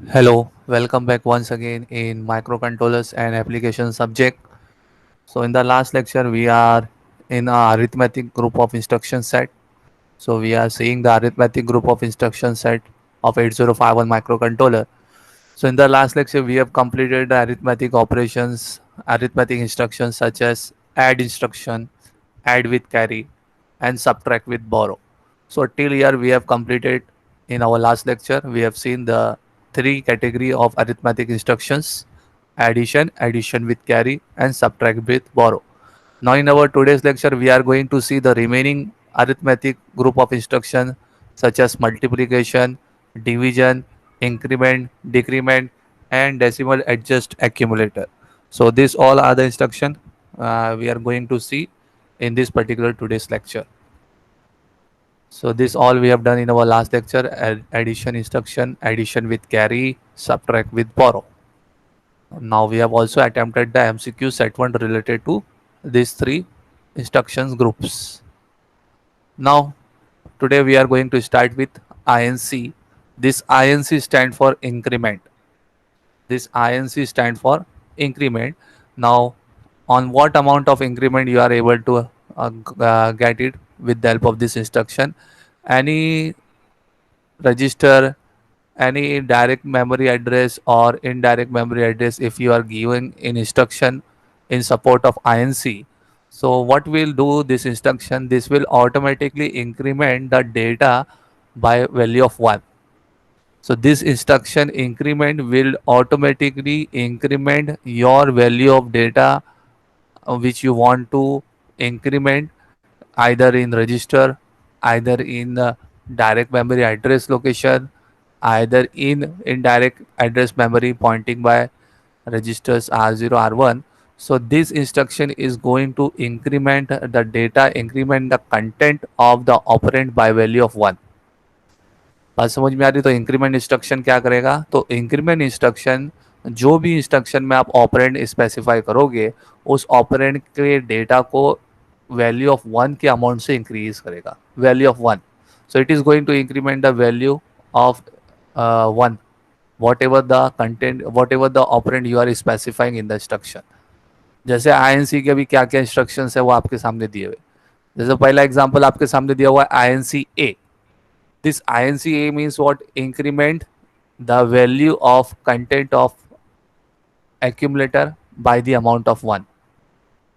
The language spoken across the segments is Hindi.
Hello, welcome back once again in microcontrollers and application subject. So in the last lecture we are in a arithmetic group of instruction set. So we are seeing the arithmetic group of instruction set of 8051 microcontroller. So in the last lecture we have completed the arithmetic operations, arithmetic instructions such as add instruction, add with carry and subtract with borrow. So till here we have completed. In our last lecture we have seen the three category of arithmetic instructions: addition, addition with carry and subtract with borrow. Now in our today's lecture we are going to see the remaining arithmetic group of instructions such as multiplication, division, increment, decrement and decimal adjust accumulator. So these all are the instruction we are going to see in this particular today's lecture. So this all we have done in our last lecture: addition instruction, addition with carry, subtract with borrow. Now we have also attempted the MCQ set 1 related to these three instructions groups. Now today we are going to start with INC. This INC stand for increment. This INC stand for increment. Now on what amount of increment you are able to get it with the help of this instruction? Any register, any direct memory address or indirect memory address if you are given in instruction in support of INC. So what will do this instruction? This will automatically increment the data by value of 1. So this instruction increment will automatically increment your value of data which you want to increment either in register, either in direct memory address location, either in indirect address memory pointing by registers R0, R1. So this instruction is going to increment the data, increment the content of the operand by value of 1. बात समझ में आ रही? तो इंक्रीमेंट इंस्ट्रक्शन क्या करेगा? तो इंक्रीमेंट इंस्ट्रक्शन जो भी इंस्ट्रक्शन में आप ऑपरेंड स्पेसिफाई करोगे उस ऑपरेंड के डेटा को वैल्यू ऑफ 1 के अमाउंट से इंक्रीज करेगा, value of 1. So it is going to increment the value of 1 whatever the content, whatever the operand you are specifying in the instruction. जैसे INC के भी क्या क्या इंस्ट्रक्शंस है वो आपके सामने दिए हुए. जैसे पहला एग्जांपल आपके सामने दिया हुआ है INC A. This INC A means what? Increment the value of content of accumulator by the amount of 1.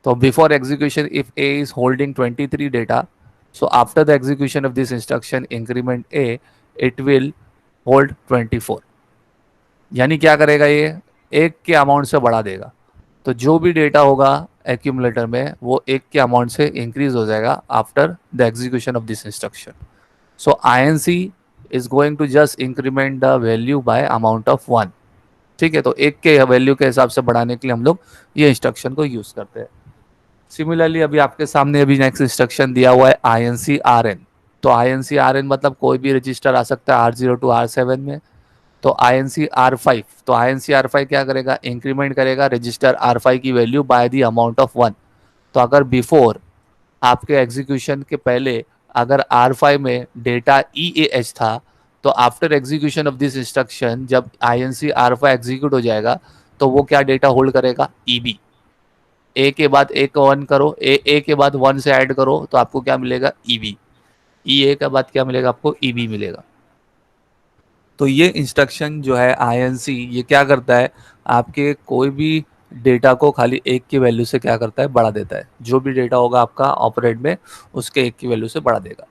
So before execution, if A is holding 23 data, so after the execution of this instruction increment A, it will hold 24. यानी क्या करेगा ये? एक के अमाउंट से बढ़ा देगा. तो जो भी डेटा होगा एक्यूमुलेटर में वो एक के अमाउंट से इंक्रीज हो जाएगा after the execution of this instruction. So INC is going to just increment the value by amount of 1. ठीक है, तो एक के वैल्यू के हिसाब से बढ़ाने के लिए हम लोग ये इंस्ट्रक्शन को यूज करते हैं. सिमिलरली अभी आपके सामने अभी नेक्स्ट इंस्ट्रक्शन दिया हुआ है INC RN. तो INC RN मतलब कोई भी रजिस्टर आ सकता है R0 to R7 में. तो INC R5, तो INC R5 क्या करेगा? इंक्रीमेंट करेगा रजिस्टर R5 की value by the amount of 1. तो अगर बिफोर आपके एग्जीक्यूशन के पहले अगर R5 में डेटा EAH था, तो after execution of this instruction जब INC R5 एग्जीक्यूट हो जाएगा तो वो क्या डेटा होल्ड करेगा? EB. ए के बाद ए को 1 करो, ए के बाद 1 से ऐड करो तो आपको क्या मिलेगा? EB. EA के बाद क्या मिलेगा? आपको EB मिलेगा. तो ये इंस्ट्रक्शन जो है INC ये क्या करता है? आपके कोई भी डेटा को खाली एक की वैल्यू से क्या करता है? बढ़ा देता है. जो भी डेटा होगा आपका ऑपरेंड में उसके एक की वैल्यू से बढ़ा देगा.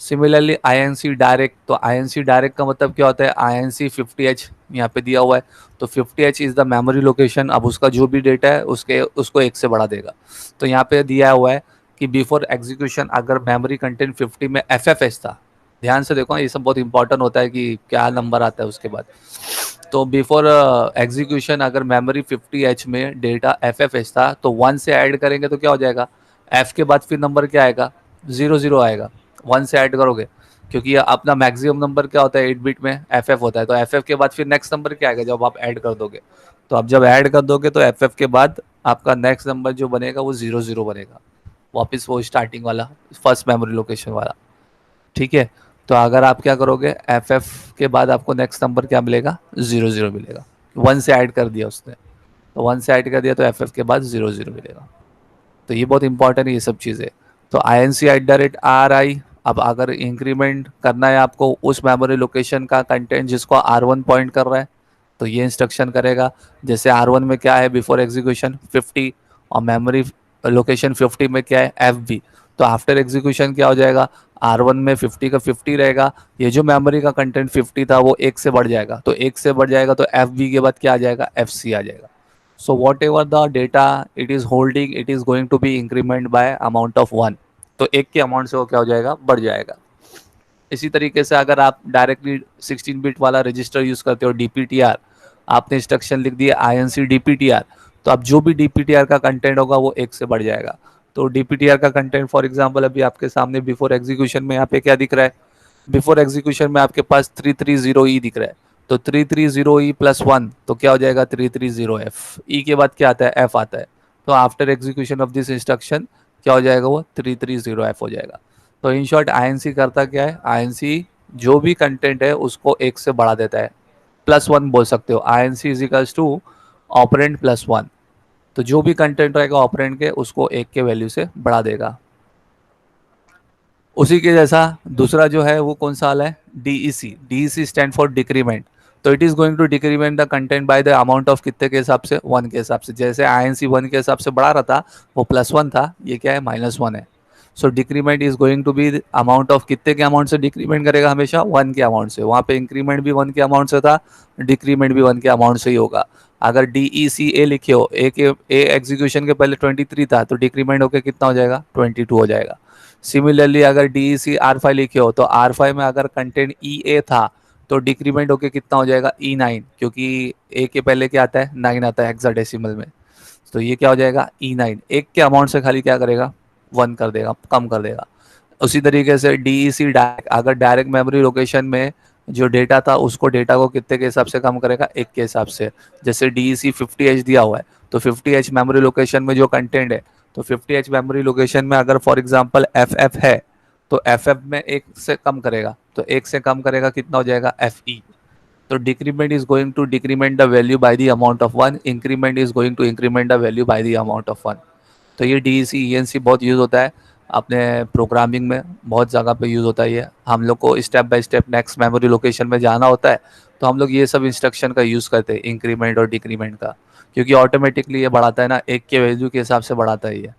सिमिलरली INC डायरेक्ट, तो INC डायरेक्ट का मतलब क्या होता है? INC 50H यहाँ पे दिया हुआ है. तो 50H is the memory location. अब उसका जो भी डेटा है उसको एक से बढ़ा देगा. तो यहाँ पे दिया हुआ है कि बिफोर एग्जीक्यूशन अगर मेमोरी कंटेंट 50 में FFH था, ध्यान से देखो ये सब बहुत इंपॉर्टेंट होता है कि क्या नंबर आता है उसके बाद. तो बिफोर एग्जीक्यूशन अगर मेमोरी 50H में डेटा FFH था तो 1 से ऐड करेंगे तो क्या हो जाएगा? F के बाद फिर नंबर क्या आएगा? 00 आएगा. 1 से ऐड करोगे क्योंकि अपना मैक्सिमम नंबर क्या होता है 8 बिट में? FF होता है. तो FF के बाद फिर नेक्स्ट नंबर क्या आएगा जब आप ऐड कर दोगे? तो आप जब ऐड कर दोगे तो FF के बाद आपका नेक्स्ट नंबर जो बनेगा वो 00 बनेगा, वापस वो स्टार्टिंग वाला फर्स्ट मेमोरी लोकेशन वाला. ठीक है, तो अगर आप क्या करोगे, एफ एफ के बाद आपको नेक्स्ट नंबर क्या मिलेगा, 0 0 मिलेगा। 1 से ऐड कर दिया उसने, तो 1 से ऐड कर दिया तो एफ एफ के बाद 0 0 मिलेगा। तो ये बहुत इंपॉर्टेंट है ये सब चीज़ें। तो I N C at the rate R I, अब अगर इंक्रीमेंट करना है आपको उस मेमोरी लोकेशन का कंटेंट जिसको आर वन पॉइंट कर रहा है, तो ये इंस्ट्रक्शन करेगा। जैसे आर वन में क्या है बिफोर एग्जीक्यूशन 50, और मेमोरी लोकेशन 50 में क्या है एफ बी, तो आफ्टर एग्जीक्यूशन क्या हो जाएगा, आर वन में 50 का 50 रहेगा, ये जो मेमोरी का कंटेंट 50 था वो एक से बढ़ जाएगा, तो एक से बढ़ जाएगा तो एफ बी के बाद क्या आ जाएगा, एफ सी आ जाएगा। So whatever the data it is holding, it is going to be increment by amount of 1। तो एक के अमाउंट से वो क्या हो जाएगा, बढ़ जाएगा। इसी तरीके से अगर आप डायरेक्टली 16 बिट वाला रजिस्टर यूज करते हो डीपीटीआर, आपने इंस्ट्रक्शन लिख दिया आई एन सी डीपीटीआर, तो अब जो भी डीपीटीआर का कंटेंट होगा वो एक से बढ़ जाएगा। तो डीपीटीआर का कंटेंट फॉर एग्जांपल अभी आपके सामने बिफोर एग्जीक्यूशन में यहाँ पे क्या दिख रहा है, बिफोर एग्जीक्यूशन में आपके पास 330 दिख रहा है, तो 330 प्लस वन तो क्या हो जाएगा 330 एफ, ई के बाद क्या आता है, एफ आता है। तो after execution of this instruction क्या हो जाएगा, वो 330 एफ हो जाएगा। तो इन शॉर्ट आईएनसी करता क्या है, आईएनसी जो भी कंटेंट है उसको एक से बढ़ा देता है, प्लस वन बोल सकते हो, INC is equals to operand plus one. तो जो भी कंटेंट रहेगा ऑपरेंड के उसको एक के वैल्यू से बढ़ा देगा। उसी के जैसा दूसरा जो है वो कौन सा वाला है, DEC, DEC stand for decrement. तो it is going to decrement the content by the amount of कितने के हिसाब से, 1 के हिसाब से। जैसे आईएनसी 1 के हिसाब से बढ़ा रहा था वो +1 था, ये क्या है -1 है। So decrement is going to be amount of कितने के अमाउंट से डिक्रीमेंट करेगा, हमेशा 1 के अमाउंट से। वहाँ पे इंक्रीमेंट भी 1 के अमाउंट से था, डिक्रीमेंट भी 1 के अमाउंट से ही होगा। अगर डी ई सी ए लिखे हो, ए के ए एग्जीक्यूशन के पहले 23 था तो डिक्रीमेंट होकर कितना हो जाएगा, 22 हो जाएगा। सिमिलरली अगर D E C R five लिखे हो तो आर फाइव में अगर कंटेंट ई ए था तो डिक्रीमेंट होके कितना हो जाएगा, ई नाइन, क्योंकि ए के पहले क्या आता है, 9 आता है हेक्साडेसिमल में। तो ये क्या हो जाएगा, ई नाइन। एक के अमाउंट से खाली क्या करेगा, 1 कर देगा, कम कर देगा। उसी तरीके से डी ई सी डायरेक्ट, अगर डायरेक्ट मेमोरी लोकेशन में जो डेटा था उसको डेटा को कितने के हिसाब से कम करेगा, एक के हिसाब से। जैसे डी ई सी 50H दिया हुआ है तो 50H मेमोरी लोकेशन में जो कंटेंट है, तो 50H मेमोरी लोकेशन में अगर फॉर एग्जांपल एफ एफ है तो एफ एफ में एक से कम करेगा, तो एक से कम करेगा कितना हो जाएगा, एफ ई। तो decrement is going to decrement the value by the amount of 1, increment is going to increment the value by the amount of 1। तो ये D C E N C बहुत यूज़ होता है अपने प्रोग्रामिंग में, बहुत जगह पे यूज़ होता है ये। हम लोग को step by step next memory location में जाना होता है तो हम लोग ये सब इंस्ट्रक्शन का यूज़ करते हैं, इंक्रीमेंट और डिक्रीमेंट का, क्योंकि ऑटोमेटिकली ये बढ़ाता है ना, एक के वैल्यू के हिसाब से बढ़ाता है ये।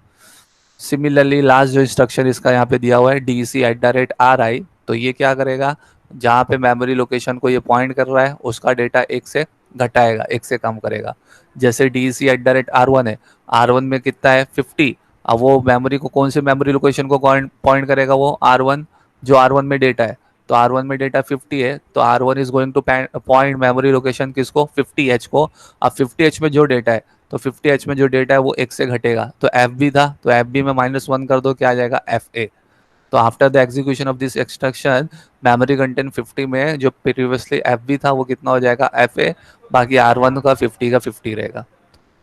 सिमिलरली लास्ट जो इंस्ट्रक्शन इसका यहाँ पे दिया हुआ है D C at the rate R I, तो ये क्या करेगा, जहाँ पे मेमोरी लोकेशन को ये पॉइंट कर रहा है उसका डेटा एक से घटाएगा, एक से कम करेगा। जैसे D C at the rate R one है, आर वन में कितना है 50, अब वो मेमोरी को कौन से मेमोरी लोकेशन को पॉइंट करेगा, वो आर वन, जो आर वन में डेटा है। तो आर वन में डेटा 50 है तो R one is going to point memory location किसको, 50H को। अब 50H में जो डेटा है, तो 50H में जो डेटा है वो एक से घटेगा, तो एफ बी था तो एफ बी में -1 कर दो, क्या आ जाएगा, एफ ए। तो after the execution of this instruction memory content 50 में जो प्रीवियसली एफ बी था वो कितना हो जाएगा, एफ ए। बाकी आर वन का 50 रहेगा।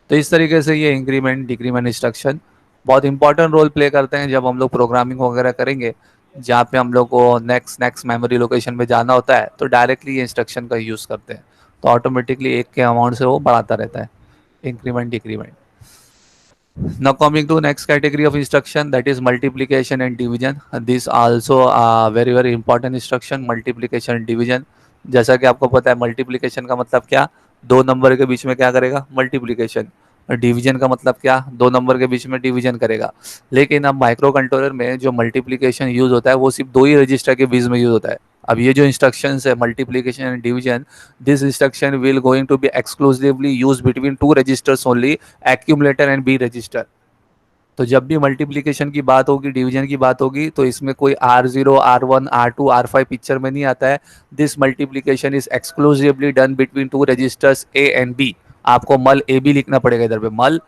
तो इस तरीके से ये इंक्रीमेंट डिक्रीमेंट इंस्ट्रक्शन बहुत इंपॉर्टेंट रोल प्ले करते हैं जब हम लोग प्रोग्रामिंग वगैरह करेंगे, जहाँ पे हम लोग को नेक्स्ट मेमोरी लोकेशन में जाना होता है तो डायरेक्टली ये इंस्ट्रक्शन का यूज़ करते हैं। तो ऑटोमेटिकली एक के अमाउंट से वो बढ़ाता रहता है, increment decrement. Now coming to next category of instruction, that is multiplication and division. This also a very important instruction, multiplication and division. जैसा कि आपको पता है मल्टीप्लिकेशन का मतलब क्या, दो नंबर के बीच में क्या करेगा, मल्टीप्लिकेशन। और डिवीजन का मतलब क्या, दो नंबर के बीच में डिवीजन करेगा। लेकिन अब माइक्रो कंट्रोलर में जो मल्टीप्लिकेशन यूज होता है वो सिर्फ दो ही रजिस्टर के बीच में यूज होता है। अब ये जो इंस्ट्रक्शंस है multiplication and division, this instruction will going to be exclusively use between two registers only, accumulator and B register. तो जब भी मल्टीप्लिकेशन की बात होगी, डिवीजन की बात होगी, तो इसमें कोई R0, R1, R2, R5 picture में नहीं आता है। This multiplication is exclusively done between two registers A and B. आपको मल ए बी लिखना पड़ेगा इधर पे, मल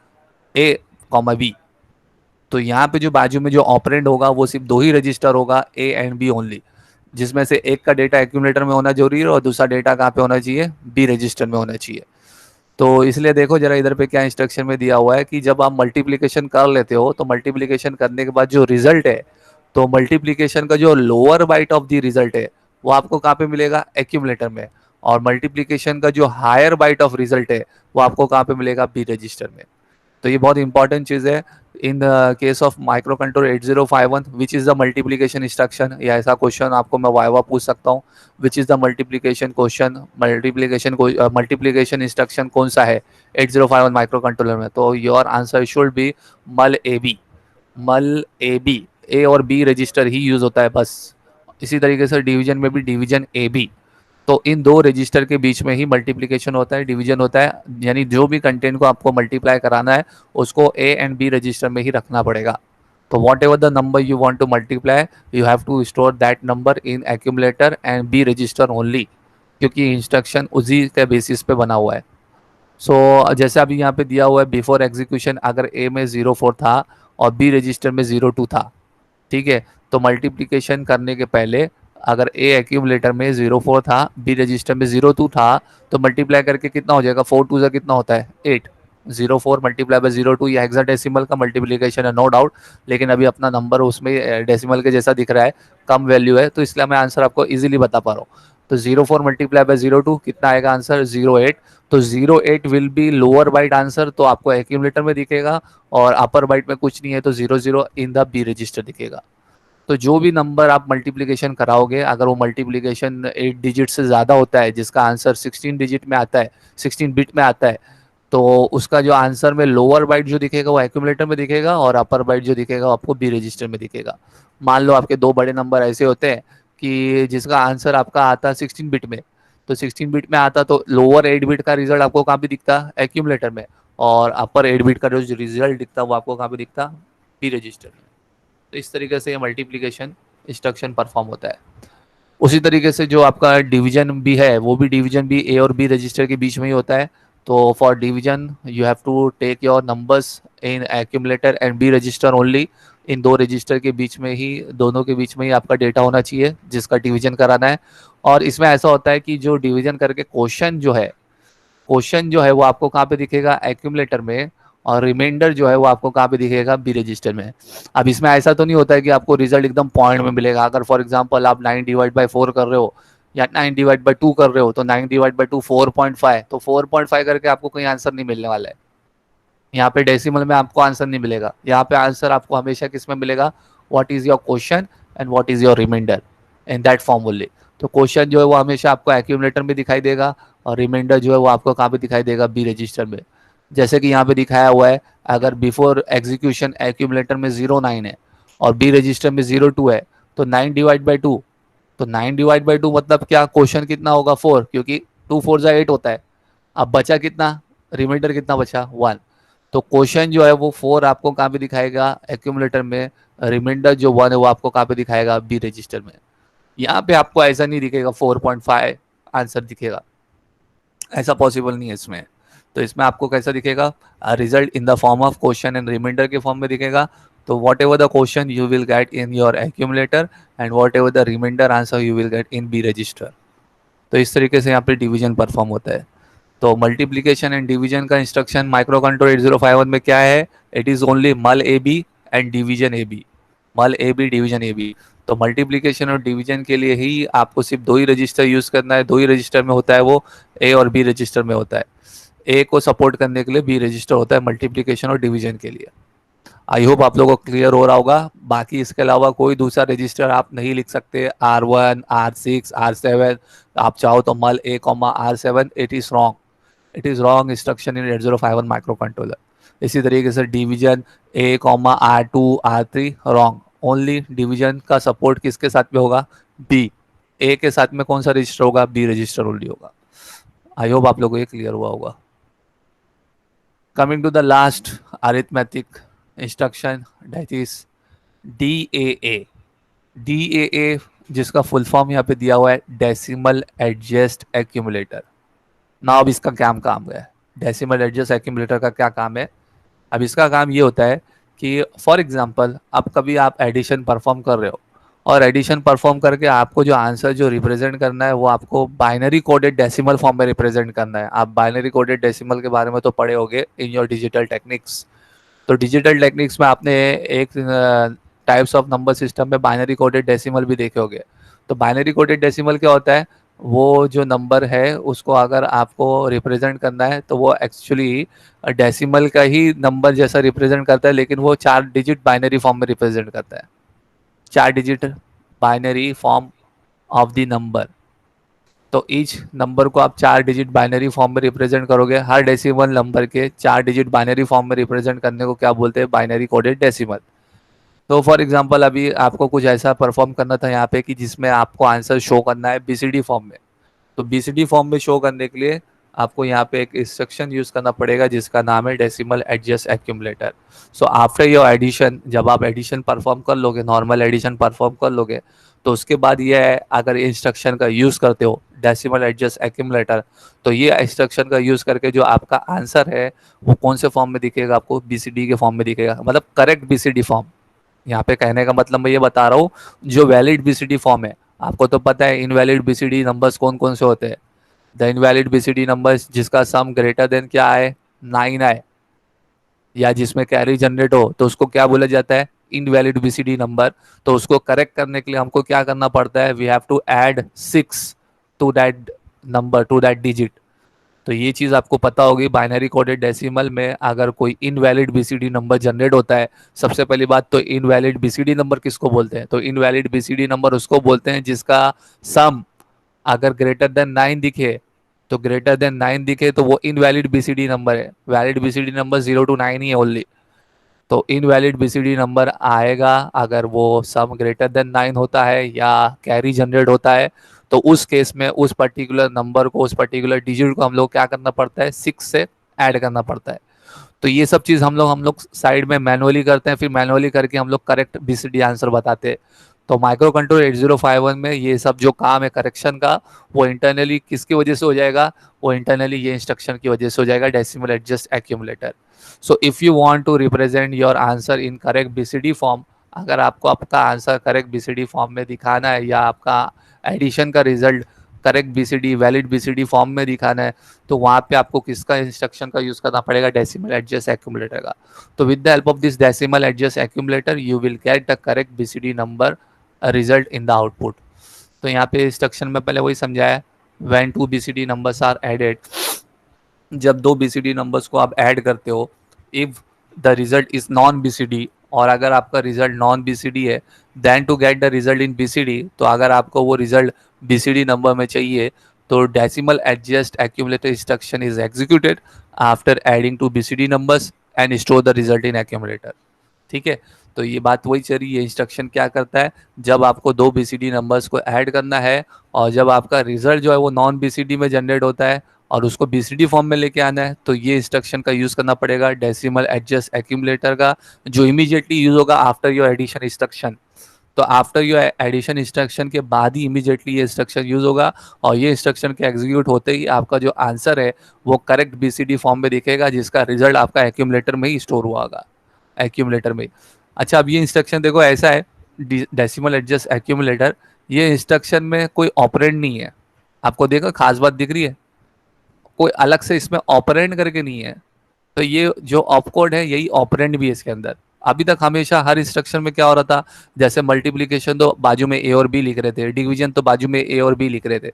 ए कॉमा बी। तो यहाँ पे जो बाजू में जो ऑपरेंड होगा वो सिर्फ दो ही रजिस्टर होगा, ए एंड बी ओनली, जिसमें से एक का डेटा एक्यूमुलेटर में होना जरूरी है और दूसरा डेटा कहाँ पे होना चाहिए, बी रजिस्टर में होना चाहिए। तो इसलिए देखो जरा इधर पे क्या इंस्ट्रक्शन में दिया हुआ है कि जब आप मल्टीप्लिकेशन कर लेते हो तो मल्टीप्लिकेशन करने के बाद जो रिजल्ट है तो मल्टीप्लीकेशन का जो lower byte of the result है वो आपको कहाँ पे मिलेगा, एक्यूमुलेटर में। और मल्टीप्लीकेशन का जो हायर बाइट ऑफ रिजल्ट है वो आपको कहाँ पे मिलेगा, बी रजिस्टर में। तो ये बहुत इंपॉर्टेंट चीज़ है in the case of micro control 8051, which is the multiplication instruction. या ऐसा क्वेश्चन आपको मैं वाइवा पूछ सकता हूँ, which is the multiplication question, multiplication instruction कौन सा है 8051 माइक्रो कंट्रोलर में। तो your answer should be MUL A B. MUL A B, ए और बी रजिस्टर ही यूज होता है बस। इसी तरीके से डिवीजन में भी डिवीजन ए बी। तो इन दो रजिस्टर के बीच में ही मल्टीप्लिकेशन होता है, डिवीजन होता है, यानी जो भी कंटेंट को आपको मल्टीप्लाई कराना है उसको ए एंड बी रजिस्टर में ही रखना पड़ेगा। तो whatever the number you want to multiply, you have to store that number in accumulator and B register only, क्योंकि इंस्ट्रक्शन उसी के बेसिस पे बना हुआ है। जैसे अभी यहाँ पे दिया हुआ है, बिफोर एग्जीक्यूशन अगर ए में 04 था और बी रजिस्टर में 02 था, ठीक है, तो मल्टीप्लिकेशन करने के पहले अगर ए एक्यूमुलेटर में 04 था, बी रजिस्टर में 02 था, तो मल्टीप्लाई करके कितना हो जाएगा, 4 टू कितना होता है 8। 04 मल्टीप्लाई बाय 02, ये हेक्साडेसिमल का मल्टीप्लिकेशन है नो डाउट, लेकिन अभी अपना नंबर उसमें डेसिमल के जैसा दिख रहा है, कम वैल्यू है, तो इसलिए मैं आंसर आपको इजीली बता पा रहा हूँ। तो 04 मल्टीप्लाई बाय 02 कितना आएगा आंसर, 08। तो 08 will be lower byte answer, तो आपको एक्यूमुलेटर में दिखेगा, और अपर बाइट में कुछ नहीं है तो 00 इन द बी रजिस्टर दिखेगा। तो जो भी नंबर आप मल्टीप्लिकेशन कराओगे, अगर वो मल्टीप्लिकेशन 8 डिजिट से ज़्यादा होता है, जिसका आंसर 16 डिजिट में आता है, 16 बिट में आता है, तो उसका जो आंसर में लोअर बाइट जो दिखेगा वो एक्यूमुलेटर में दिखेगा, और अपर बाइट जो दिखेगा वो आपको बी रजिस्टर में दिखेगा। मान लो आपके दो बड़े नंबर ऐसे होते हैं कि जिसका आंसर आपका आता है 16 बिट में, तो 16 बिट में आता तो लोअर 8 बिट का रिजल्ट आपको कहाँ पे दिखता, एक्यूमुलेटर में, और अपर 8 बिट का जो रिजल्ट दिखता वो आपको कहाँ पे दिखता, बी रजिस्टर में। तो इस तरीके से ये मल्टीप्लिकेशन इंस्ट्रक्शन परफॉर्म होता है। उसी तरीके से जो आपका डिवीजन भी है, वो भी डिवीजन भी ए और बी रजिस्टर के बीच में ही होता है। तो for division you have to take your numbers in accumulator and B register only. इन दो रजिस्टर के बीच में ही, दोनों के बीच में ही आपका डेटा होना चाहिए जिसका डिवीजन कराना है। और इसमें ऐसा होता है कि जो डिवीजन करके क्वेश्चन जो है वो आपको कहाँ पे दिखेगा, एक्यूमुलेटर में, और रिमाइंडर जो है वो आपको कहाँ पे दिखेगा, बी रजिस्टर में। अब इसमें ऐसा तो नहीं होता है कि आपको रिजल्ट एकदम पॉइंट में मिलेगा। अगर फॉर एग्जांपल आप 9/4 कर रहे हो या 9/2 कर रहे हो, तो 9/2 4.5, तो 4.5 करके आपको कोई आंसर नहीं मिलने वाला है। यहाँ पे डेसिमल में आपको आंसर नहीं मिलेगा, यहाँ पे आंसर आपको हमेशा किस में मिलेगा, what is your question and what is your remainder, in that form only. तो क्वेश्चन जो है वो हमेशा आपको एक्यूमुलेटर में दिखाई देगा, और रिमाइंडर जो है वो आपको कहाँ पे दिखाई देगा, बी रजिस्टर में। जैसे कि यहाँ पे दिखाया हुआ है, अगर बिफोर एग्जीक्यूशन एक्यूमुलेटर में 09 है और बी रजिस्टर में 02 है, तो 9/2, तो 9/2 मतलब क्या, क्वेश्चन कितना होगा 4, क्योंकि 2 4 जा 8 होता है। अब बचा कितना, रिमाइंडर कितना बचा, 1। तो क्वेश्चन जो है वो 4 आपको कहाँ पे दिखाएगा, एक्यूमुलेटर में, रिमाइंडर जो 1 है वो आपको कहाँ पे दिखाएगा, बी रजिस्टर में। यहाँ पे आपको ऐसा नहीं दिखेगा 4.5 आंसर दिखेगा, ऐसा पॉसिबल नहीं है इसमें। तो इसमें आपको कैसा दिखेगा, result in the form of question and remainder के फॉर्म में दिखेगा। तो whatever the question you will get in your accumulator and whatever the remainder answer you will get in B register. तो इस तरीके से यहाँ पे डिवीजन परफॉर्म होता है। तो मल्टीप्लिकेशन एंड डिवीजन का इंस्ट्रक्शन माइक्रो कंट्रोल 8051 में क्या है, it is only MUL A B and division A B, MUL A B division A B. तो मल्टीप्लिकेशन और डिवीजन के लिए ही आपको सिर्फ दो ही रजिस्टर यूज करना है, दो ही रजिस्टर में होता है वो, ए और बी रजिस्टर में होता है। ए को सपोर्ट करने के लिए बी रजिस्टर होता है मल्टीप्लिकेशन और डिवीजन के लिए। आई होप आप लोगों को क्लियर हो रहा होगा। बाकी इसके अलावा कोई दूसरा रजिस्टर आप नहीं लिख सकते, R1 R6 R7, आप चाहो तो MUL A comma R7, it is wrong, it is wrong instruction in 8051 micro controller. इसी तरीके से division A comma R2 R3 wrong, only division का सपोर्ट किसके साथ में होगा, बी। ए के साथ में कौन सा रजिस्टर होगा, बी रजिस्टर ओनली होगा। आई होप आप लोगों को ये क्लियर हुआ होगा। Coming to the last arithmetic instruction, that is DAA। DAA जिसका फुल फॉर्म यहाँ पे दिया हुआ है, डेसिमल एडजस्ट एक्यूमुलेटर। ना अब इसका क्या काम है, डेसिमल एडजस्ट एक्यूमुलेटर का क्या काम है। अब इसका काम ये होता है कि फॉर एग्जांपल अब कभी आप एडिशन परफॉर्म कर रहे हो, और एडिशन परफॉर्म करके आपको जो आंसर जो रिप्रेजेंट करना है वो आपको बाइनरी कोडेड डेसिमल फॉर्म में रिप्रेजेंट करना है। आप बाइनरी कोडेड डेसिमल के बारे में तो पढ़े होंगे इन योर डिजिटल टेक्निक्स। तो डिजिटल टेक्निक्स में आपने एक टाइप्स ऑफ नंबर सिस्टम में बाइनरी कोडेड डेसिमल भी देखे होंगे। तो बाइनरी कोडेड डेसिमल क्या होता है, वो जो नंबर है उसको अगर आपको रिप्रेजेंट करना है तो वो एक्चुअली डेसिमल का ही नंबर जैसा रिप्रेजेंट करता है, लेकिन वो 4 डिजिट बाइनरी फॉर्म में रिप्रेजेंट करता है। 4 digit binary form of the number. तो ईच नंबर को आप 4 डिजिट बाइनरी फॉर्म में रिप्रेजेंट करोगे। हर डेसिमल नंबर के 4 डिजिट बाइनरी फॉर्म में रिप्रेजेंट करने को क्या बोलते हैं, बाइनरी कोडेड डेसिमल। तो फॉर एग्जांपल अभी आपको कुछ ऐसा परफॉर्म करना था यहाँ पे कि जिसमें आपको आंसर शो करना है बीसीडी फॉर्म में। तो बीसीडी फॉर्म में शो करने के लिए आपको यहाँ पे एक इंस्ट्रक्शन यूज करना पड़ेगा जिसका नाम है decimal adjust accumulator. So after your addition, जब आप एडिशन परफॉर्म कर लोगे, नॉर्मल एडिशन परफॉर्म कर लोगे, तो उसके बाद ये है, अगर इंस्ट्रक्शन का यूज करते हो डेसिमल एडजस्ट एक्यूमुलेटर, तो ये इंस्ट्रक्शन का यूज करके जो आपका आंसर है वो कौन से फॉर्म में दिखेगा, आपको बीसीडी के फॉर्म में दिखेगा, मतलब करेक्ट बीसीडी फॉर्म। यहाँ पे कहने का मतलब मैं ये बता रहा हूँ, जो वैलिड बीसीडी फॉर्म है, आपको तो पता है इनवैलिड बीसीडी नंबर्स कौन कौन से होते हैं। द इनवैलिड बीसीडी नंबर्स जिसका सम ग्रेटर देन क्या है, 9 आए, या जिसमें कैरी जनरेट हो, तो उसको क्या बोला जाता है, इनवैलिड बीसीडी नंबर। तो उसको करेक्ट करने के लिए हमको क्या करना पड़ता है, we have to add 6 to that number, to that digit. तो ये चीज़ आपको पता होगी, बाइनरी कोडेड डेसिमल में अगर कोई इनवैलिड बीसीडी नंबर जनरेट होता है, सबसे पहली बात तो इनवैलिड बीसीडी नंबर किसको बोलते हैं, तो इनवैलिड बीसीडी नंबर उसको बोलते हैं जिसका सम अगर ग्रेटर देन 9 दिखे, तो ग्रेटर देन 9 दिखे तो वो इनवैलिड बीसीडी नंबर है। वैलिड बीसीडी नंबर 0 to 9 ही है ओनली। तो इनवैलिड बीसीडी नंबर आएगा अगर वो सम ग्रेटर देन 9 होता है या कैरी जनरेट होता है। तो उस केस में उस पर्टिकुलर नंबर को, उस पर्टिकुलर डिजिट को हम लोग क्या करना पड़ता है, 6 से ऐड करना पड़ता है। तो ये सब चीज़ हम लोग साइड में मैनुअली करते हैं, फिर मैनुअली करके हम लोग करेक्ट बीसीडी आंसर बताते हैं। तो माइक्रो कंट्रोल 8051 में ये सब जो काम है करेक्शन का, वो इंटरनली किसकी वजह से हो जाएगा, वो इंटरनली ये इंस्ट्रक्शन की वजह से हो जाएगा, decimal adjust accumulator. So if you want to represent your answer in correct BCD form, अगर आपको आपका आंसर करेक्ट बीसीडी फॉर्म में दिखाना है या आपका एडिशन का result correct BCD valid BCD form में दिखाना है, तो वहाँ पे आपको किसका इंस्ट्रक्शन का यूज़ करना पड़ेगा, डेसिमल एडजस्ट एक्यूमुलेटर का। तो with the help of this decimal adjust accumulator you will get the correct BCD number result in the output. तो यहाँ पे इंस्ट्रक्शन में पहले वही समझाया, when 2 BCD numbers are added, जब 2 बीसीडी नंबर्स को आप ऐड करते हो, if the result is non BCD, और अगर आपका रिजल्ट नॉन बीसीडी है, then to get the result in BCD, तो अगर आपको वो रिजल्ट बीसीडी नंबर में चाहिए तो decimal adjust accumulator instruction is executed after adding two BCD numbers and store the result in accumulator. ठीक है, तो ये बात वही चल रही है, इंस्ट्रक्शन क्या करता है, जब आपको 2 बीसीडी नंबर्स को ऐड करना है और जब आपका रिजल्ट जो है वो नॉन बीसीडी में जनरेट होता है और उसको बीसीडी फॉर्म में लेके आना है, तो ये इंस्ट्रक्शन का यूज़ करना पड़ेगा डेसिमल एडजस्ट एक्यूमुलेटर का, जो इमीडिएटली यूज होगा आफ्टर योर एडिशन इंस्ट्रक्शन। तो आफ्टर योर एडिशन इंस्ट्रक्शन के बाद ही इमीडिएटली ये इंस्ट्रक्शन यूज होगा, और ये इंस्ट्रक्शन के एग्जीक्यूट होते ही आपका जो आंसर है वो करेक्ट बीसीडी फॉर्म में दिखेगा, जिसका रिजल्ट आपका एक्यूमुलेटर में ही स्टोर हुआ होगा, एक्यूमुलेटर में। अच्छा, अब ये इंस्ट्रक्शन देखो ऐसा है, डेसिमल एडजस्ट एक्यूमुलेटर, ये इंस्ट्रक्शन में कोई ऑपरेंड नहीं है। आपको देखो खास बात दिख रही है, कोई अलग से इसमें ऑपरेंड करके नहीं है। तो ये जो ऑपकोड है यही ऑपरेंड भी है इसके अंदर। अभी तक हमेशा हर इंस्ट्रक्शन में क्या हो रहा था, जैसे मल्टीप्लिकेशन तो बाजू में ए और बी लिख रहे थे, डिवीजन तो बाजू में ए और बी लिख रहे थे,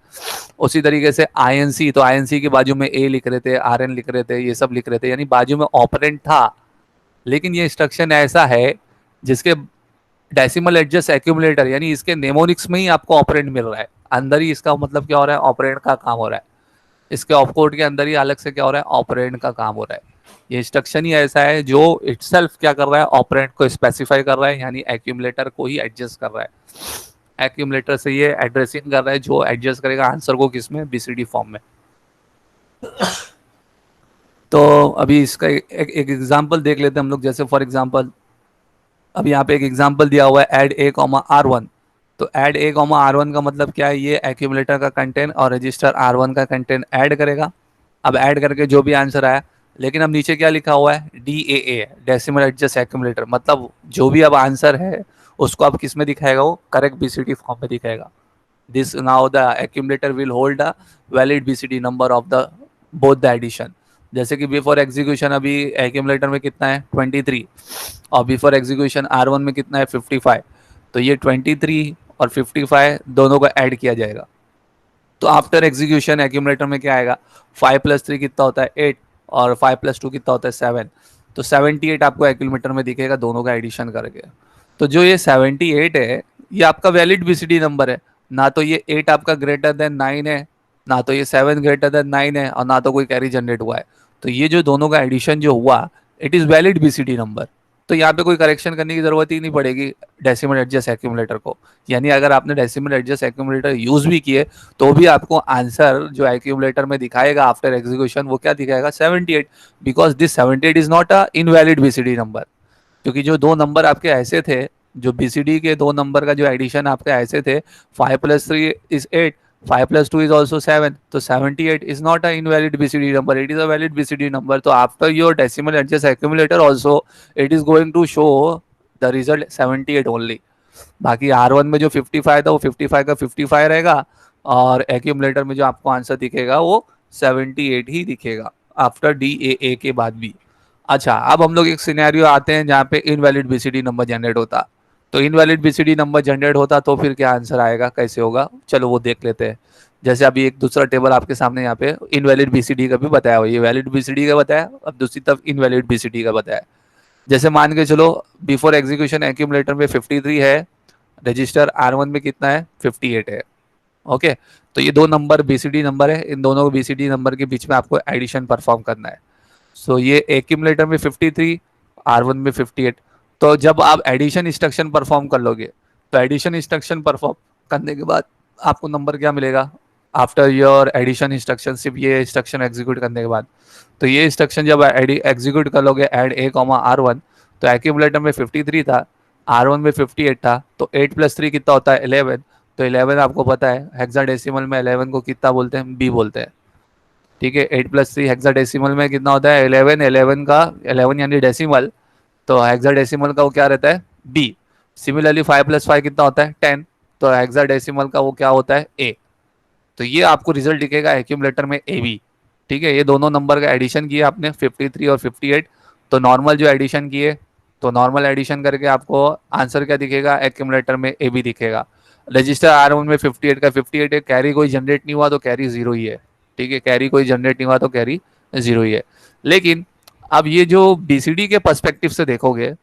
उसी तरीके से आईएनसी तो आईएनसी के बाजू में ए लिख रहे थे, आरएन लिख रहे थे, ये सब लिख रहे थे, यानी बाजू में ऑपरेंड था। लेकिन ये इंस्ट्रक्शन ऐसा है जिसके डेसिमल एडजस्ट एक्यूमुलेटर, यानी इसके नेमोनिक्स में ही आपको ऑपरेंड मिल रहा है, अंदर ही इसका मतलब क्या हो रहा है, ऑपरेंड का काम हो रहा है। इसके ऑपकोड के अंदर ही अलग से क्या हो रहा है, ऑपरेंड का काम हो रहा है। ये इंस्ट्रक्शन ही ऐसा है जो इटसेल्फ क्या कर रहा है, ऑपरेंड को स्पेसिफाई कर रहा है, यानी एक्यूमुलेटर को ही एडजस्ट कर रहा है। एक्यूमुलेटर से ये एड्रेसिंग कर रहा है जो एडजस्ट करेगा आंसर को, किसमें, बीसीडी फॉर्म में। तो अभी इसका एक एग्जांपल देख लेते हैं हम लोग, जैसे फॉर एग्जांपल अब यहाँ पे एक एग्जांपल दिया हुआ है ऐड ए कॉमा R1। तो ऐड ए कॉमा R1 का मतलब क्या है, ये एक्यूमुलेटर का कंटेंट और रजिस्टर R1 का कंटेंट ऐड करेगा। अब ऐड करके जो भी आंसर आया, लेकिन अब नीचे क्या लिखा हुआ है, DAA, डेसिमल एडजस्ट एक्यूमुलेटर, मतलब जो भी अब आंसर है उसको अब किस में दिखाएगा, वो करेक्ट बीसीडी फॉर्म में दिखाएगा। This now the accumulator will hold the valid BCD number of the both the addition. जैसे कि बिफोर एग्जीक्यूशन अभी एक्यूमुलेटर में कितना है 23, और बिफोर एग्जीक्यूशन R1 में कितना है 55। तो ये 23 और 55 दोनों को ऐड किया जाएगा। तो आफ्टर एग्जीक्यूशन एक्यूमुलेटर में क्या आएगा, 5+3 कितना होता है 8, और 5+2 कितना होता है 7। तो 78 आपको एक्यूमुलेटर में दिखेगा दोनों का एडिशन करके। तो जो ये 78 है ये आपका वैलिड बीसीडी नंबर है। ना तो ये 8 आपका ग्रेटर देन 9 है, ना तो ये 7 ग्रेटर देन 9 है, और ना तो कोई कैरी जनरेट हुआ है। तो ये जो दोनों का एडिशन जो हुआ, it is valid BCD number. तो यहाँ पे कोई करेक्शन करने की जरूरत ही नहीं पड़ेगी डेसिमल एडजस्ट एक्यूमुलेटर को। यानी अगर आपने डेसिमल एडजस्ट एक्यूमुलेटर यूज भी किए तो भी आपको आंसर जो एक्यूमुलेटर में दिखाएगा आफ्टर एग्जीक्यूशन वो क्या दिखाएगा 78, because this 78 is not a invalid BCD number. क्योंकि जो दो नंबर आपके ऐसे थे, जो बीसीडी के दो नंबर का जो एडिशन आपके ऐसे थे, 5+3 इज 8, 5+2 is also 7, तो 78 is not an invalid BCD number, it is a valid BCD number. तो after your decimal adjust accumulator also it is going to show the result 78 only. बाकी R1 में जो 55 था वो 55 का 55 रहेगा, और एक्यूमुलेटर में जो आपको आंसर दिखेगा वो 78 ही दिखेगा आफ्टर DAA के बाद भी। अच्छा, अब हम लोग एक सिनेरियो आते हैं जहाँ पे इनवैलिड बीसीडी नंबर जनरेट होता। तो इनवैलिड बीसीडी नंबर जनरेट होता तो फिर क्या आंसर आएगा, कैसे होगा, चलो वो देख लेते हैं। जैसे अभी एक दूसरा टेबल आपके सामने यहाँ पे इनवैलिड बीसीडी का भी बताया हुआ, ये वैलिड बीसीडी का बताया, अब दूसरी तरफ इनवैलिड बीसीडी का बताया। जैसे मान के चलो बिफोर एग्जीक्यूशन एक्यूमुलेटर में 53 है, रजिस्टर R1 में कितना है 58 है। ओके, तो ये दो नंबर बीसीडी नंबर है, इन दोनों बीसीडी नंबर के बीच में आपको एडिशन परफॉर्म करना है। सो ये एक्यूमुलेटर में 53, R1 में 58। तो जब आप एडिशन इंस्ट्रक्शन परफॉर्म कर लोगे तो एडिशन इंस्ट्रक्शन परफॉर्म करने के बाद आपको नंबर क्या मिलेगा आफ्टर योर एडिशन इंस्ट्रक्शन, सिर्फ ये इंस्ट्रक्शन एग्जीक्यूट करने के बाद। तो ये इंस्ट्रक्शन जब एग्जीक्यूट कर लोगे ऐड A, R1, तो एक्यूमुलेटर में 53 था, R1 में 58 था, तो 8+3 कितना होता है 11। तो 11 आपको पता है हेक्साडेसिमल में 11 को कितना बोलते हैं, B बोलते हैं। ठीक है, 8+3 हेक्साडेसिमल में कितना होता है 11, 11 का 11 यानी डेसिमल, तो हेक्साडेसिमल का वो क्या रहता है बी। सिमिलरली 5+5 कितना होता है 10, तो हेक्साडेसिमल का वो क्या होता है ए। तो ये आपको रिजल्ट दिखेगा एक्यूमुलेटर में ए बी। ठीक है, ये दोनों नंबर का एडिशन किया आपने 53 और 58, तो नॉर्मल जो एडिशन किए, तो नॉर्मल एडिशन करके आपको आंसर क्या दिखेगा एक्यूमुलेटर में ए बी दिखेगा। रजिस्टर R1 में 58 का 58 है, कैरी कोई जनरेट नहीं हुआ तो कैरी जीरो ही है। ठीक है, कैरी कोई जनरेट नहीं हुआ तो कैरी जीरो ही है। लेकिन अब ये जो बीसीडी के पर्सपेक्टिव से देखोगे,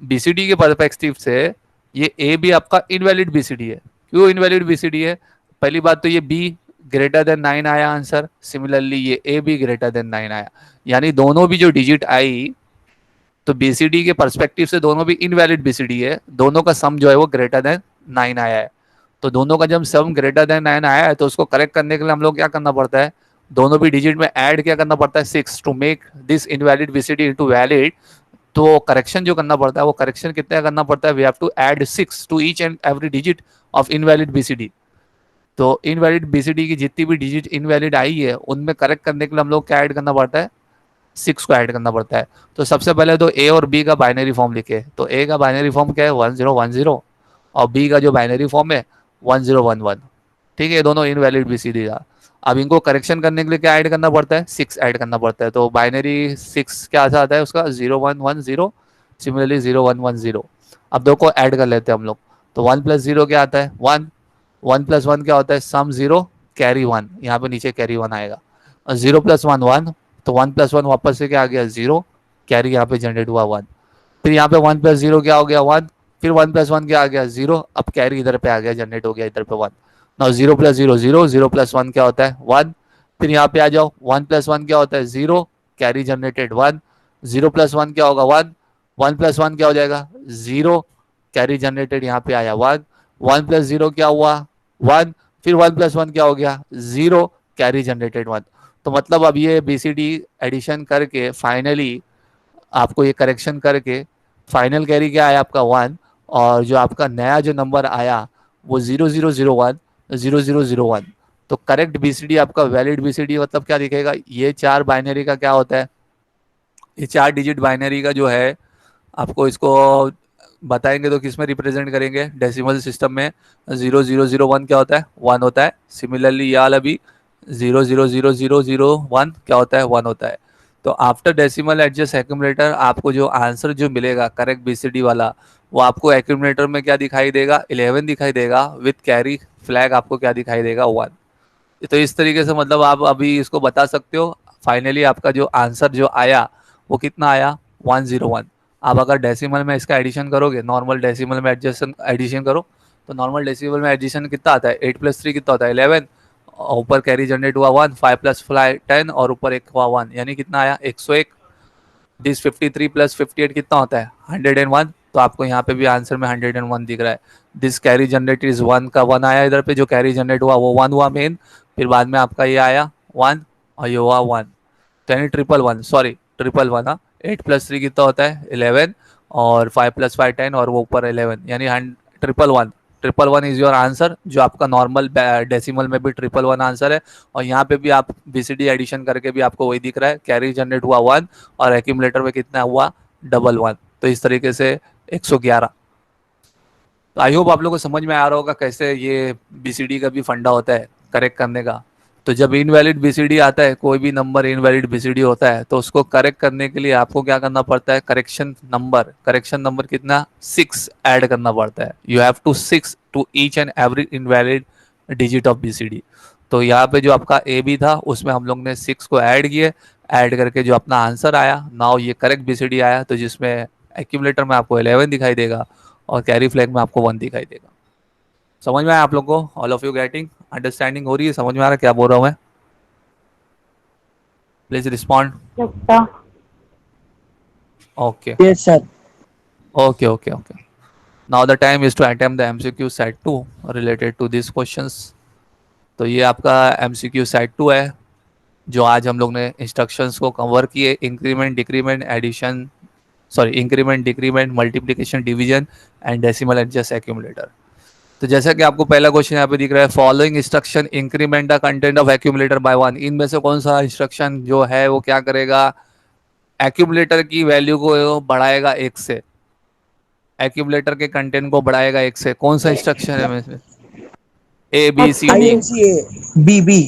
बीसीडी के पर्सपेक्टिव से ये ए भी आपका इनवैलिड बीसीडी है। क्यों इनवैलिड बीसीडी है, पहली बात तो ये बी ग्रेटर देन 9 आया आंसर, सिमिलरली ये ए भी ग्रेटर देन 9 आया, यानी दोनों भी जो डिजिट आई तो बीसीडी के पर्सपेक्टिव से दोनों भी इनवैलिड बीसीडी है, दोनों का सम जो है वो ग्रेटर देन 9 आया है। तो दोनों का जब सम ग्रेटर देन 9 आया है तो उसको करेक्ट करने के लिए हम लोग क्या करना पड़ता है, दोनों भी डिजिट में ऐड क्या करना पड़ता है 6 to make this invalid BCD into valid. तो करेक्शन जो करना पड़ता है वो करेक्शन कितना करना पड़ता है, we have to add 6 to each and every digit of invalid BCD. तो इनवैलिड बीसीडी की जितनी भी डिजिट इनवैलिड आई है उनमें करेक्ट करने के लिए हम लोग क्या ऐड करना पड़ता है 6 को ऐड करना पड़ता है। तो सबसे पहले तो ए और बी का बाइनरी फॉर्म लिखे, तो ए का बाइनरी फॉर्म क्या है 1010, और बी का जो बाइनरी फॉर्म है 1011। ठीक है, ये दोनों इनवैलिड बीसीडी था। अब इनको करेक्शन करने के लिए क्या ऐड करना पड़ता है 6 ऐड करना पड़ता है। तो बाइनरी 6 क्या आता है उसका 0110, सिमिलरली 0110। अब दो को ऐड कर लेते हैं हम लोग, तो 1+0 क्या आता है 1, 1+1 क्या होता है सम 0 कैरी 1, यहाँ पे नीचे कैरी 1 आएगा, और 0+1 1, तो 1+1 वापस से क्या आ गया 0, कैरी यहाँ पे जनरेट हुआ 1। फिर यहाँ पे 1+0 क्या हो गया 1, फिर 1+1 क्या आ गया 0, अब कैरी इधर पे आ गया जनरेट हो गया इधर पे 1। नाउ 0+0 0, 0+1 क्या होता है 1। फिर यहाँ पे आ जाओ 1+1 क्या होता है 0, कैरी जनरेटेड 1, 0+1 क्या होगा 1, 1+1 क्या हो जाएगा 0, कैरी जनरेटेड यहाँ पे आया 1, 1+0 क्या हुआ 1, फिर 1+1 क्या हो गया 0, कैरी जनरेटेड 1। तो मतलब अब ये बीसीडी एडिशन करके फाइनली आपको ये करेक्शन करके फाइनल कैरी क्या आया आपका 1, और जो आपका नया जो नंबर आया वो 0001 0001। तो करेक्ट बीसीडी आपका वैलिड बीसीडी मतलब क्या दिखेगा, ये 4 बाइनरी का क्या होता है, ये 4 डिजिट बाइनरी का जो है आपको इसको बताएंगे तो किस में रिप्रेजेंट करेंगे डेसिमल सिस्टम में। 0001 क्या होता है 1 होता है, सिमिलरली याल अभी 000001 क्या होता है 1 होता है। तो आफ्टर डेसिमल एडजस्ट एक्यूमुलेटर आपको जो आंसर जो मिलेगा करेक्ट बीसीडी वाला, वो आपको एक्यूमुलेटर में क्या दिखाई देगा, 11 दिखाई देगा, विथ कैरी फ्लैग आपको क्या दिखाई देगा, 1। तो इस तरीके से मतलब आप अभी इसको बता सकते हो। फाइनली आपका जो आंसर जो आया वो कितना आया, 101। आप अगर डेसिमल में इसका एडिशन करोगे, नॉर्मल डेसिमल में एडजस्ट एडिशन करो, तो नॉर्मल डेसिमल में एडिशन कितना आता है, 8 + 3 कितना होता है, 11। ऊपर कैरी जनरेट हुआ 1, 5 + 5 10, और ऊपर एक हुआ 1, यानी कितना आया, 101। दिस 53 + 58 कितना होता है, 101। तो आपको यहाँ पे भी आंसर में 101 दिख रहा है। दिस कैरी जनरेट इज 1 का 1 आया, इधर पे जो कैरी जनरेट हुआ वो 1 हुआ मेन, फिर बाद में आपका ये आया 1, और ये हुआ 1। तो यानी 111, सॉरी 111, हाँ। 8 + 3 कितना होता है, 11, और 5 + 5 10, और वो ऊपर 11, यानी 111। 111 इज योर आंसर, जो आपका नॉर्मल डेसिमल में भी 111 आंसर है। और यहाँ पे भी आप बीसीडी एडिशन करके भी आपको वही दिख रहा है, कैरी जनरेट हुआ 1, और एक्यूमुलेटर में कितना हुआ, 11। तो इस तरीके से 111। तो आई होप आप लोगों को समझ में आ रहा होगा कैसे ये बीसीडी का भी फंडा होता है करेक्ट करने का। तो जब इनवैलिड बीसीडी आता है, कोई भी नंबर इनवैलिड बीसीडी होता है, तो उसको करेक्ट करने के लिए आपको क्या करना पड़ता है, करेक्शन नंबर कितना, 6 ऐड करना पड़ता है। You have to 6 to each and every invalid digit of BCD. तो यहाँ पे जो आपका ए बी था उसमें हम लोग ने 6 को ऐड किए, ऐड करके जो अपना आंसर आया, नाउ ये करेक्ट बीसीडी आया, तो जिसमें एक्यूमुलेटर में आपको 11 दिखाई देगा, और कैरी फ्लैग में आपको 1 दिखाई देगा। समझ में आया आप लोग को, all of you getting, understanding हो रही है, समझ में आ रहा है क्या बोल रहा हूँ मैं, प्लीज रिस्पॉन्ड। लगता। Okay Yes, sir. Okay okay okay. Now the time is to attempt the MCQ set 2 related to this questions. तो ये आपका एमसीक्यू सेट 2 है, जो आज हम लोग ने इंस्ट्रक्शंस को कवर किए, increment decrement addition, sorry increment decrement multiplication division and decimal adjust accumulator. तो जैसा कि आपको पहला क्वेश्चन यहाँ पे दिख रहा है, following instruction increment the content of accumulator by 1। इनमें से कौन सा इंस्ट्रक्शन जो है वो क्या करेगा, एक्यूमुलेटर की वैल्यू को बढ़ाएगा 1 से, एक्यूमुलेटर के कंटेंट को बढ़ाएगा 1 से। कौन सा इंस्ट्रक्शन है में से, A B C D, option INCA BB.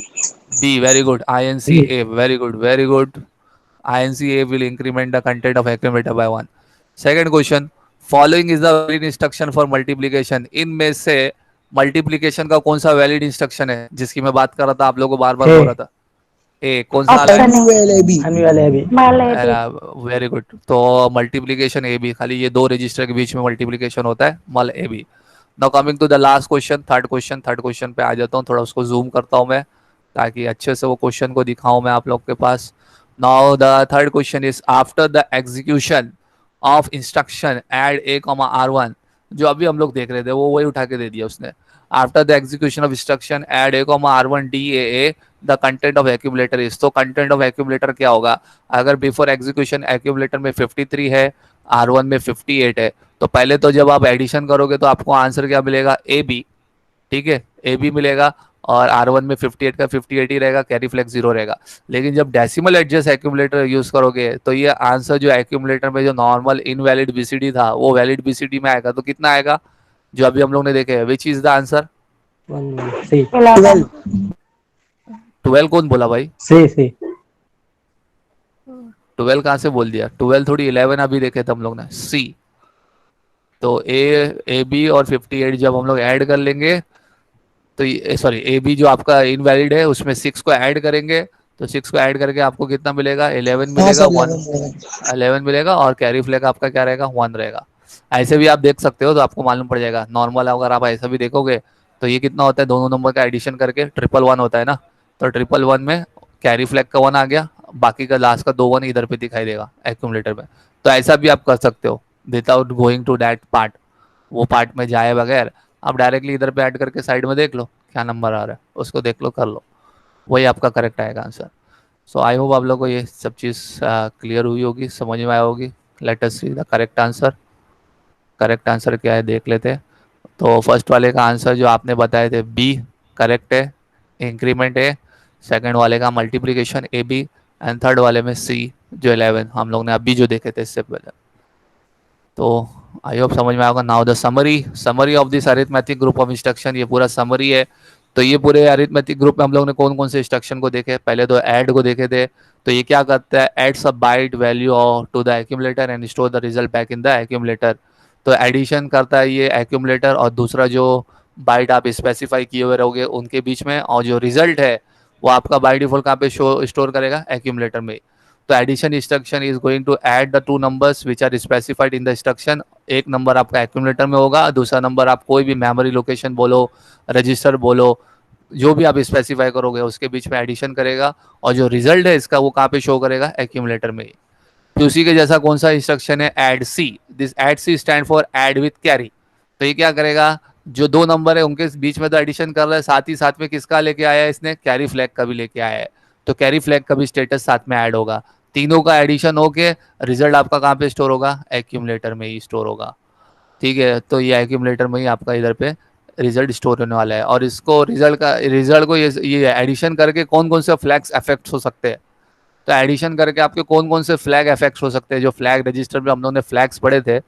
B, very good, I N C A, very good very good. INCA will increment the content of accumulator by 1. Second question, following is the valid instruction for multiplication। इनमें से मल्टीप्लीकेशन का कौन सा वैलिड इंस्ट्रक्शन है, जिसकी मैं बात कर रहा था, आप लोगों को बार बार बोल रहा था, ए कौन सा आ रहा है, option MULAB. MULAB MULAB। Very good. तो मल्टीप्लीकेशन ए बी, खाली ये दो रजिस्टर के बीच में मल्टीप्लीकेशन होता है, mul A B. Now coming to the last question, third question पे आ जाता हूँ, थोड़ा उसको जूम करता हूँ मैं, ताकि अच्छे से वो क्वेश्चन को दिखाऊं मैं आप लोग के पास। Now the third question is, after the execution of instruction add A comma R one, जो अभी हम लोग देख रहे थे वो वही उठा के दे दिया उसने। After the execution of instruction add A comma R one D A, the content of accumulator is. तो कंटेंट ऑफ एक्यूमुलेटर क्या होगा, अगर बिफोर एग्जीक्यूशन एक्यूमुलेटर में 53 है, R1 में 58 है, तो पहले तो जब आप एडिशन करोगे तो आपको आंसर क्या मिलेगा, ए बी, ठीक है, ए बी मिलेगा। और R1 में 58 का 58 ही रहेगा, कैरी फ्लैग 0 रहेगा। लेकिन जब डेसिमल एडजस्ट एक्यूमुलेटर यूज करोगे तो ये आंसर जो एक्यूमुलेटर में जो नॉर्मल इनवैलिड बीसीडी था वो वैलिड बीसीडी में आएगा। तो कितना आएगा, जो अभी हम लोग ने देखे, विच इज द आंसर, 11 12. 12। कौन बोला भाई, C 12 कहाँ से बोल दिया, 12 थोड़ी, 11 अभी देखे थे हम लोग ने, सी। तो ए बी और 58 जब हम लोग ऐड कर लेंगे, तो सॉरी ए बी जो आपका इनवैलिड है उसमें 6 को ऐड करेंगे, तो 6 को ऐड करके आपको कितना मिलेगा, 11 हाँ मिलेगा, सर, 1, 11. 11 मिलेगा, और कैरी फ्लैग आपका क्या रहेगा, 1 रहेगा। ऐसे भी आप देख सकते हो तो आपको मालूम पड़ जाएगा। नॉर्मल अगर आप ऐसा भी देखोगे तो ये कितना होता है, दोनों नंबर का एडिशन करके 111 होता है ना, तो 111 में कैरी फ्लैग का 1 आ गया, बाकी का लास्ट का 2 1 इधर पे दिखाई देगा एक्यूमुलेटर में। तो ऐसा भी आप कर सकते हो without going to that part, वो पार्ट में जाए बगैर आप डायरेक्टली इधर पे ऐड करके साइड में देख लो क्या नंबर आ रहा है, उसको देख लो, कर लो, वही आपका करेक्ट आएगा आंसर। सो आई होप आप लोग को ये सब चीज़ क्लियर हुई होगी, समझ में आया होगी। Let us see the correct answer. Correct answer क्या है देख लेते हैं। तो फर्स्ट वाले का आंसर जो आपने बताए थे बी करेक्ट है, इंक्रीमेंट है। सेकंड वाले का multiplication A B, and third वाले में सी जो 11 हम लोग ने अभी जो देखे थे इससे पहले। तो आई होप समझ में आएगा। Now the summary of this arithmetic group of instruction, ये पूरा समरी है तो ये पूरे अरिथमेटिक ग्रुप में हम लोग ने कौन कौन से इंस्ट्रक्शन को देखे, पहले तो ऐड को देखे थे। तो ये क्या करता है, adds a byte value to the accumulator and store the result back in the accumulator. तो एडिशन करता है ये एक्यूमुलेटर और दूसरा जो बाइट आप स्पेसिफाई किए हुए रहोगे उनके बीच में, और जो रिजल्ट है वो आपका बाई डिफॉल्ट कहाँ पे शो स्टोर करेगा, एक्यूमुलेटर में। तो addition instruction is going to add the two numbers which are specified in the instruction. एक नंबर आपका एक्यूमुलेटर में होगा, दूसरा नंबर आप कोई भी मेमोरी लोकेशन बोलो, रजिस्टर बोलो, जो भी आप स्पेसिफाई करोगे उसके बीच में एडिशन करेगा, और जो रिजल्ट है इसका वो कहाँ पे शो करेगा, एक्यूमुलेटर में। फिर उसी के जैसा कौन सा इंस्ट्रक्शन है, add C. This add C stand for add with carry. तो ये क्या करेगा, जो दो नंबर है उनके बीच में तो एडिशन कर रहा है, साथ ही साथ में किसका लेके आया है इसने, कैरी फ्लैग का भी लेके आया है। तो कैरी फ्लैग का भी स्टेटस साथ में ऐड होगा। तीनों का एडिशन होके रिजल्ट आपका कहाँ पे स्टोर होगा, एक्यूमुलेटर में ही स्टोर होगा। ठीक है, तो ये एक्यूमुलेटर में ही आपका इधर पे रिजल्ट स्टोर होने वाला है। और इसको रिजल्ट को ये एडिशन करके कौन कौन से फ्लैग्स अफेक्ट हो सकते हैं। तो एडिशन करके आपके कौन कौन से फ्लैग अफेक्ट हो सकते हैं, जो फ्लैग रजिस्टर में हम लोगों ने फ्लैग्स पढ़े थे।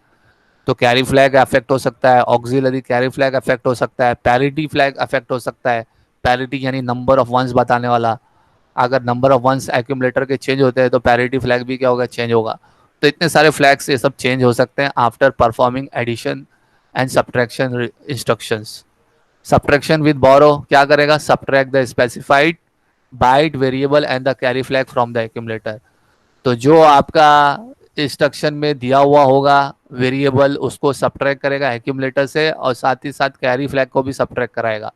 तो कैरी फ्लैग अफेक्ट हो सकता है, ऑक्सिलरी कैरी फ्लैग अफेक्ट हो सकता है, पैरिटी फ्लैग अफेक्ट हो सकता है। पैरिटी यानी नंबर ऑफ वंस बताने वाला। अगर नंबर ऑफ वंस एक्यूमुलेटर के चेंज होते हैं तो पैरिटी फ्लैग भी क्या होगा, चेंज होगा। तो इतने सारे फ्लैग्स ये सब चेंज हो सकते हैं after performing addition and subtraction instructions. Subtraction with borrow क्या करेगा, subtract the specified byte variable and the carry flag from the accumulator. तो जो आपका इंस्ट्रक्शन में दिया हुआ होगा वेरिएबल उसको सब्ट्रैक्ट करेगा एक्यूमुलेटर से, और साथ ही साथ कैरी फ्लैग को भी सब्ट्रैक्ट कराएगा।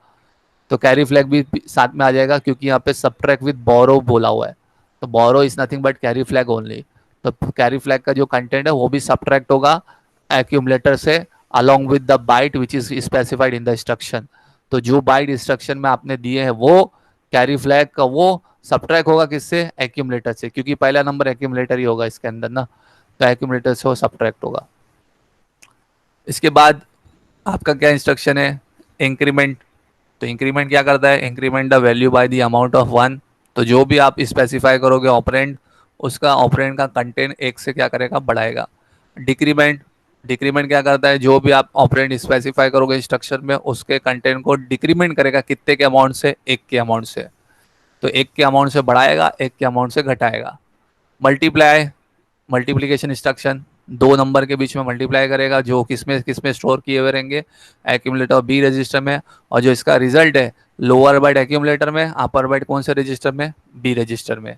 तो कैरी फ्लैग भी साथ में आ जाएगा, क्योंकि यहाँ पे सब्ट्रैक्ट विद बोरो बोला हुआ है। तो borrow is nothing but carry flag only. तो कैरी फ्लैग का जो कंटेंट है वो भी सब्ट्रैक्ट होगा एक्यूमुलेटर से, along with the byte which is specified in the instruction. तो जो बाइट इंस्ट्रक्शन में आपने दिए हैं वो कैरी फ्लैग का वो सब्ट्रैक्ट होगा किससे, एक्यूमुलेटर से, क्योंकि पहला नंबर एक्यूमुलेटर ही होगा इसके अंदर ना। तो एक्यूमुलेटर से वो सब्ट्रैक्ट होगा। इसके बाद आपका क्या इंस्ट्रक्शन है, इंक्रीमेंट। तो इंक्रीमेंट क्या करता है, increment the value by the amount of one. तो जो भी आप स्पेसिफाई करोगे ऑपरेंड, उसका ऑपरेंड का कंटेंट एक से क्या करेगा, बढ़ाएगा। डिक्रीमेंट, डिक्रीमेंट क्या करता है, जो भी आप ऑपरेंड स्पेसिफाई करोगे इंस्ट्रक्शन में उसके कंटेंट को डिक्रीमेंट करेगा, कितने के अमाउंट से, एक के अमाउंट से। तो एक के अमाउंट से बढ़ाएगा, एक के अमाउंट से घटाएगा। मल्टीप्लाई, मल्टीप्लिकेशन इंस्ट्रक्शन, दो नंबर के बीच में मल्टीप्लाई करेगा, जो किसमें स्टोर किए हुए रहेंगे, एक्यूमुलेटर बी रजिस्टर में। और जो इसका रिजल्ट है, लोअर बाइट एक्यूमुलेटर में, अपर बाइट कौन से रजिस्टर में, बी रजिस्टर में।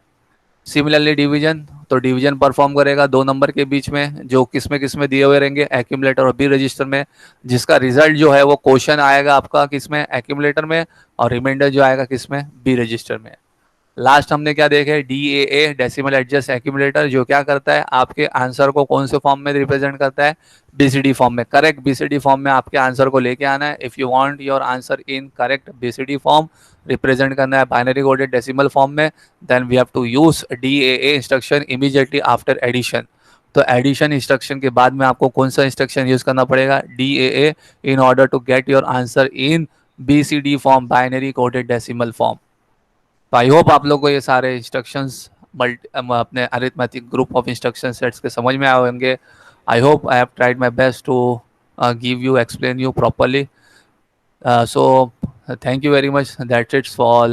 सिमिलरली डिवीजन, तो डिवीजन परफॉर्म करेगा दो नंबर के बीच में, जो किसमें दिए हुए रहेंगे, एक्यूमुलेटर और बी रजिस्टर में। जिसका रिजल्ट जो है वो क्वेश्चन आएगा आपका किसमें, एक्यूमुलेटर में, और रिमाइंडर जो आएगा किसमें, बी रजिस्टर में। लास्ट हमने क्या देखे, DAA डेसिमल एडजस्ट एक्यूमुलेटर, जो क्या करता है, आपके आंसर को कौन से फॉर्म में रिप्रेजेंट करता है, BCD फॉर्म में। करेक्ट BCD फॉर्म में आपके आंसर को लेके आना है। If you want your answer in correct BCD form, represent करना है बाइनरी कोडेड डेसिमल फॉर्म में, then we have to use DAA instruction immediately after addition. तो एडिशन इंस्ट्रक्शन के बाद में आपको कौन सा इंस्ट्रक्शन यूज करना पड़ेगा, DAA, in order to get your answer in BCD form, binary coded decimal form. तो आई होप आप लोग को ये सारे इंस्ट्रक्शंस अपने arithmetic group of instruction sets के समझ में आए होंगे। I hope I have tried my best to give you explain you properly. So thank you very much. That's it for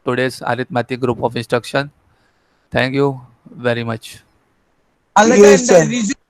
today's arithmetic group of instruction. Thank you very much. Yes, sir.